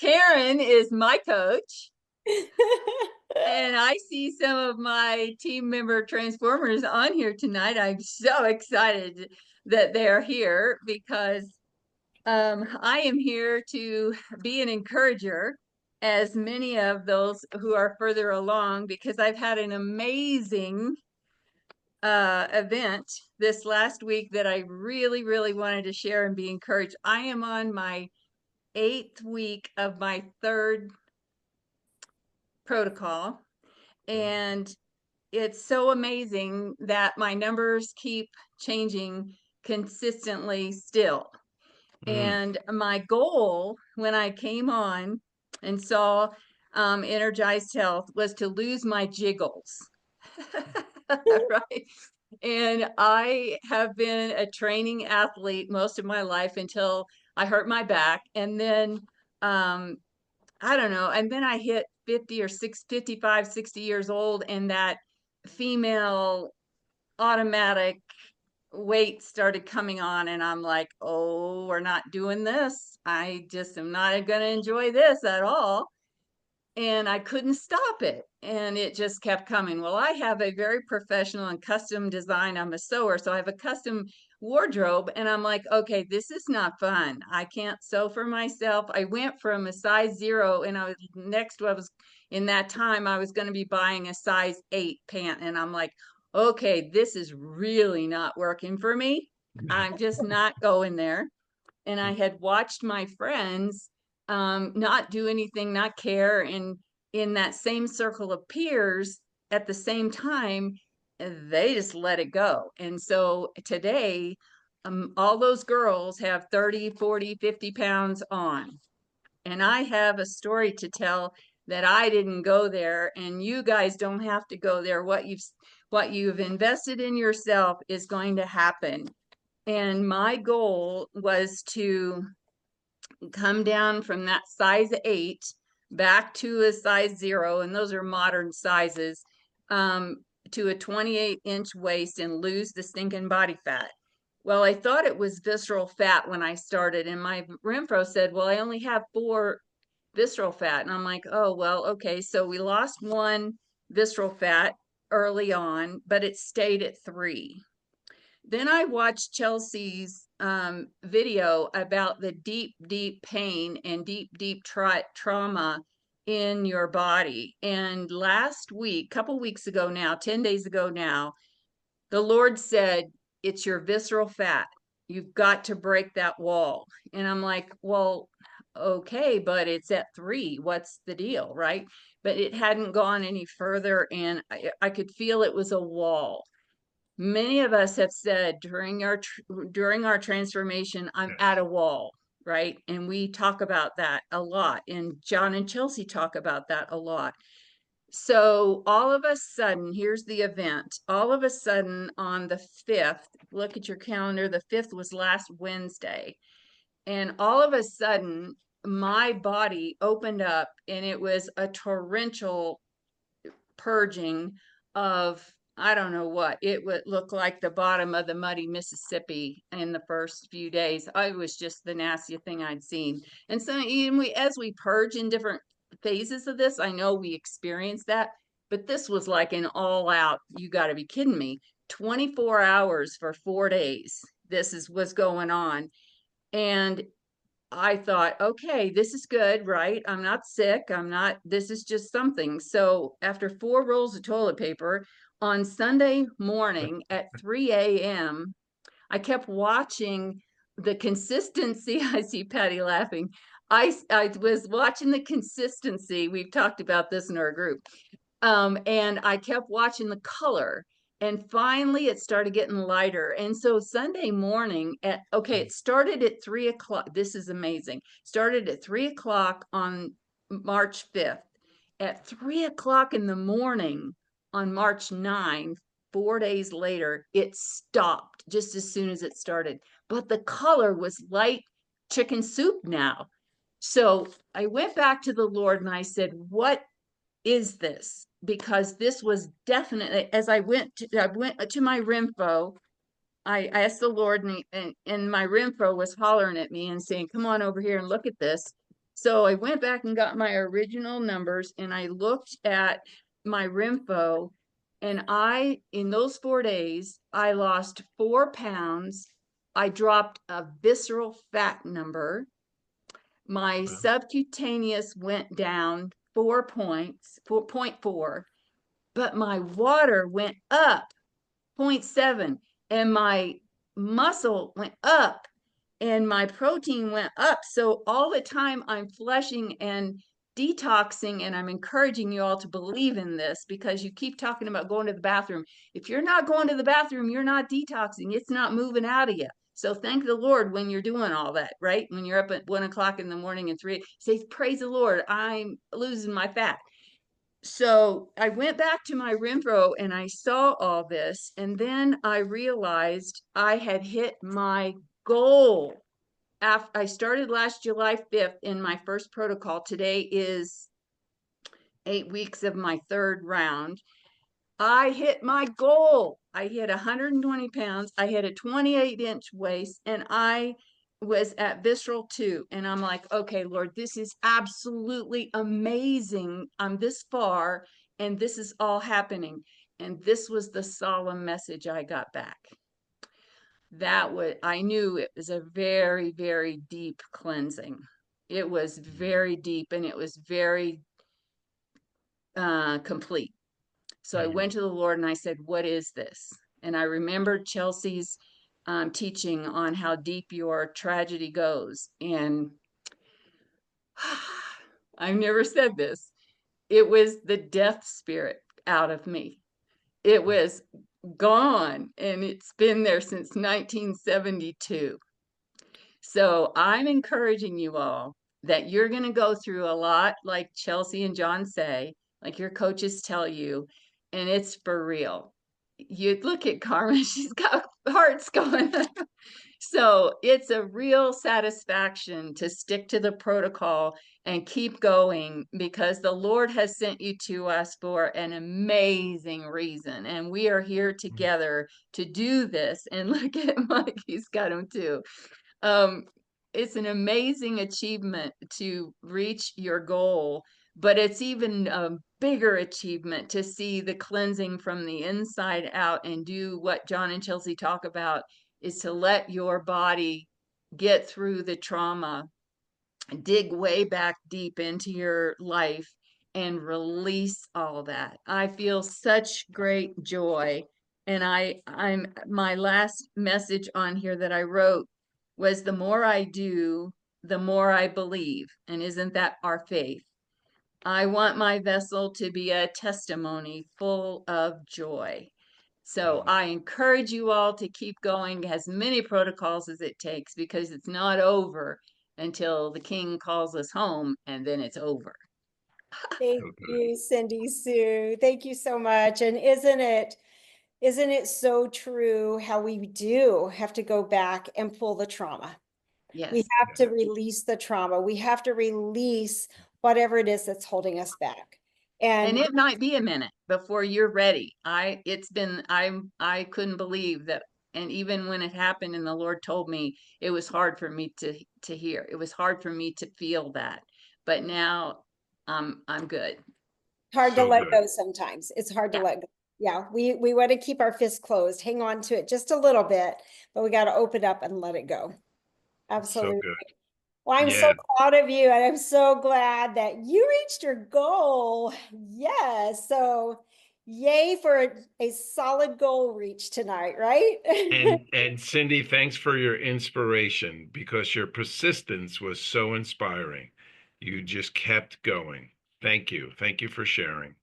Karen is my coach. And I see some of my team member transformers on here tonight. I'm so excited that they're here because I am here to be an encourager, as many of those who are further along, because I've had an amazing event this last week that I really, really wanted to share and be encouraged. I am on my 8th week of my 3rd protocol, and it's so amazing that my numbers keep changing consistently still. And my goal when I came on and saw Energized Health was to lose my jiggles. Right. And I have been a training athlete most of my life until I hurt my back. And then I don't know. And then I hit 50 or 55, 60 years old, and that female automatic weight started coming on, and I'm like, oh, we're not doing this. I just am not going to enjoy this at all. And I couldn't stop it. And it just kept coming. Well, I have a very professional and custom design. I'm a sewer, so I have a custom wardrobe. And I'm like, okay, this is not fun. I can't sew for myself. I went from a size 0, and I was in that time, I was going to be buying a size 8 pant. And I'm like, okay, this is really not working for me. I'm just not going there. And I had watched my friends not do anything, not care, and in that same circle of peers at the same time, they just let it go. And so today, all those girls have 30, 40, 50 pounds on. And I have a story to tell that I didn't go there, and you guys don't have to go there. What you've invested in yourself is going to happen. And my goal was to come down from that size 8 back to a size 0, and those are modern sizes, to a 28-inch waist and lose the stinking body fat. Well, I thought it was visceral fat when I started, and my Renfro said, well, I only have 4 visceral fat. And I'm like, oh, well, okay. So we lost 1 visceral fat early on, but it stayed at 3. Then I watched Chelsea's video about the deep, deep pain and deep, deep trauma in your body. And last week, couple weeks ago now, 10 days ago now, the Lord said, it's your visceral fat. You've got to break that wall. And I'm like, well, okay, but it's at 3. What's the deal, right? But it hadn't gone any further, and I could feel it was a wall. Many of us have said during our transformation, I'm at a wall, right? And we talk about that a lot, and John and Chelsea talk about that a lot. So all of a sudden, here's the event. All of a sudden on the 5th, look at your calendar, the 5th was last Wednesday. And all of a sudden, my body opened up, and it was a torrential purging of, I don't know what. It would look like the bottom of the muddy Mississippi in the first few days. It was just the nastiest thing I'd seen. And so as we purge in different phases of this, I know we experience that, but this was like an all out, you got to be kidding me. 24 hours for 4 days. This is what's going on. And I thought, okay, this is good, right? I'm not sick. This is just something. So after 4 rolls of toilet paper on Sunday morning at 3 a.m., I kept watching the consistency. I see Patty laughing. I was watching the consistency. We've talked about this in our group. And I kept watching the color, and finally it started getting lighter. And so Sunday morning it started at 3 o'clock. This is amazing. Started at 3 o'clock on March 5th. At 3 o'clock in the morning on March 9th, 4 days later, it stopped just as soon as it started. But the color was light chicken soup now. So I went back to the Lord and I said, what is this? Because this was definitely, as I went to my Renfro, I asked the Lord, and my Renfro was hollering at me and saying, come on over here and look at this. So I went back and got my original numbers and I looked at my Rimfo, and in those 4 days, I lost 4 pounds. I dropped a visceral fat number. My Wow. subcutaneous went down 4 points, 4.4, but my water went up 0.7, and my muscle went up and my protein went up. So all the time I'm flushing and detoxing, and I'm encouraging you all to believe in this because you keep talking about going to the bathroom. If you're not going to the bathroom, you're not detoxing. It's not moving out of you. So thank the Lord when you're doing all that, right? When you're up at 1 o'clock in the morning and three, say, praise the Lord, I'm losing my fat. So I went back to my Rinpro and I saw all this, and then I realized I had hit my goal. After I started last July 5th in my first protocol. Today is 8 weeks of my third round. I hit my goal. I hit 120 pounds. I hit a 28-inch waist, and I was at visceral 2. And I'm like, okay, Lord, this is absolutely amazing. I'm this far, and this is all happening. And this was the solemn message I got back. I knew it was a very, very deep cleansing. It was very deep and it was very complete. So I Mm-hmm. went to the Lord and I said, what is this? And I remembered Chelsea's teaching on how deep your tragedy goes. And I've never said this. It was the death spirit out of me. It was gone, and it's been there since 1972. So I'm encouraging you all that you're going to go through a lot, like Chelsea and John say, like your coaches tell you, and it's for real. You look at Carmen, she's got hearts going. So it's a real satisfaction to stick to the protocol and keep going because the Lord has sent you to us for an amazing reason. And we are here together to do this. And look at Mike, he's got him too. um, it's an amazing achievement to reach your goal, but it's even a bigger achievement to see the cleansing from the inside out and do what John and Chelsea talk about is to let your body get through the trauma, dig way back deep into your life and release all that. I feel such great joy. And I'm my last message on here that I wrote was the more I do, the more I believe. And isn't that our faith? I want my vessel to be a testimony full of joy. So Mm-hmm. I encourage you all to keep going as many protocols as it takes because it's not over until the king calls us home and then it's over. Thank So good. you, Cindy Sue. Thank you so much. And isn't it so true how we do have to go back and pull the trauma? We Yes. have to release the trauma. We have to release whatever it is that's holding us back. And And it might be a minute before you're ready. I couldn't believe that. And even when it happened and the Lord told me, it was hard for me to hear. It was hard for me to feel that. But now I'm good. hard to So let good. go sometimes. It's hard to Yeah. let go. Yeah, we want to keep our fists closed, hang on to it just a little bit, but we got to open up and let it go. So Absolutely. good. Well, I'm so Yeah. proud of you, and I'm so glad that you reached your goal. Yes. So, yay for a solid goal reach tonight, right? And Cindy, thanks for your inspiration because your persistence was so inspiring. You just kept going. Thank you. Thank you for sharing.